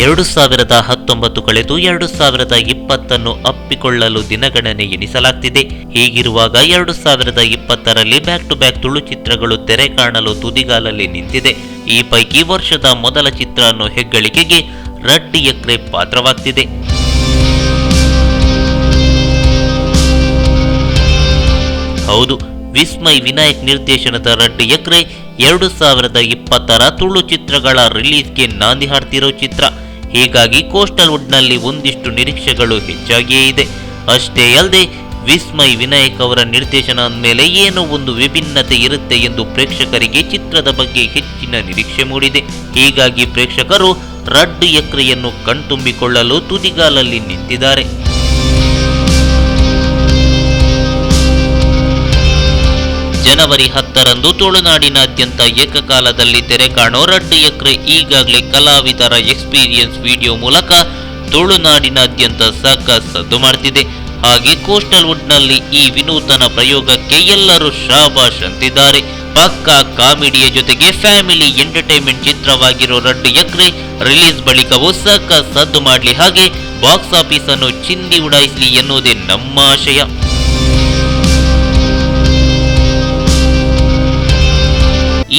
2019 ಕಳೆದು 2020 ಅಪ್ಪಿಕೊಳ್ಳಲು ದಿನಗಣನೆ ಎಣಿಸಲಾಗ್ತಿದೆ. ಹೀಗಿರುವಾಗ 2020ರಲ್ಲಿ back to back Tulu ಚಿತ್ರಗಳು ತೆರೆ ಕಾಣಲು ತುದಿಗಾಲಲ್ಲಿ ನಿಂತಿದೆ. ಈ ಪೈಕಿ ವರ್ಷದ ಮೊದಲ ಚಿತ್ರ ಅನ್ನೋ ಹೆಗ್ಗಳಿಕೆಗೆ ರಡ್ಡಿ ಎಕ್ರೆ ಪಾತ್ರವಾಗ್ತಿದೆ. ಹೌದು, ವಿಸ್ಮಯ್ ವಿನಾಯಕ್ ನಿರ್ದೇಶನದ ರಡ್ಡಿ ಎಕ್ರೆ 2020 ತುಳು ಚಿತ್ರಗಳ ರಿಲೀಸ್ಗೆ ನಾಂದಿ ಹಾಡ್ತಿರೋ ಚಿತ್ರ. ಹೀಗಾಗಿ ಕೋಸ್ಟಲ್ ವುಡ್ನಲ್ಲಿ ಒಂದಿಷ್ಟು ನಿರೀಕ್ಷೆಗಳು ಹೆಚ್ಚಾಗಿಯೇ ಇದೆ. ಅಷ್ಟೇ ಅಲ್ಲದೆ ವಿಸ್ಮಯ್ ವಿನಾಯಕ್ ಅವರ ನಿರ್ದೇಶನ ಅಂದಮೇಲೆ ಏನೋ ಒಂದು ವಿಭಿನ್ನತೆ ಇರುತ್ತೆ ಎಂದು ಪ್ರೇಕ್ಷಕರಿಗೆ ಚಿತ್ರದ ಬಗ್ಗೆ ಹೆಚ್ಚಿನ ನಿರೀಕ್ಷೆ ಮೂಡಿದೆ. ಹೀಗಾಗಿ ಪ್ರೇಕ್ಷಕರು ರಡ್ಡಿ ಎಕ್ರೆಯನ್ನು ಕಣ್ತುಂಬಿಕೊಳ್ಳಲು ತುದಿಗಾಲಲ್ಲಿ ನಿಂತಿದ್ದಾರೆ. ಜನವರಿ 10ರಂದು ತುಳುನಾಡಿನಾದ್ಯಂತ ಏಕಕಾಲದಲ್ಲಿ ತೆರೆ ಕಾಣೋ ರಡ್ಡಿ ಎಕ್ರೆ ಈಗಾಗಲೇ ಕಲಾವಿದರ ಎಕ್ಸ್ಪೀರಿಯನ್ಸ್ ವಿಡಿಯೋ ಮೂಲಕ ತುಳುನಾಡಿನಾದ್ಯಂತ ಸಾಕಷ್ಟು ಸದ್ದು ಮಾಡ್ತಿದೆ. ಹಾಗೆ ಕೋಸ್ಟಲ್ ವುಡ್ನಲ್ಲಿ ಈ ವಿನೂತನ ಪ್ರಯೋಗಕ್ಕೆ ಎಲ್ಲರೂ ಶಾಬಾಷ್ ಅಂತಿದ್ದಾರೆ. ಪಕ್ಕಾ ಕಾಮಿಡಿಯ ಜೊತೆಗೆ family entertainment ಚಿತ್ರವಾಗಿರೋ Reddy acre release ಬಳಿಕವೂ ಸಾಕಷ್ಟು ಸದ್ದು ಮಾಡಲಿ, ಹಾಗೆ ಬಾಕ್ಸ್ ಆಫೀಸ್ ಅನ್ನು ಚಿಂದಿ ಉಡಾಯಿಸಲಿ ಎನ್ನುವುದೇ ನಮ್ಮ ಆಶಯ.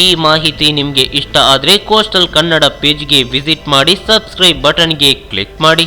ಈ ಮಾಹಿತಿ ನಿಮಗೆ ಇಷ್ಟ ಆದರೆ ಕೋಸ್ಟಲ್ ಕನ್ನಡ ಪೇಜ್ಗೆ ವಿಸಿಟ್ ಮಾಡಿ, ಸಬ್ಸ್ಕ್ರೈಬ್ ಬಟನ್ಗೆ ಕ್ಲಿಕ್ ಮಾಡಿ.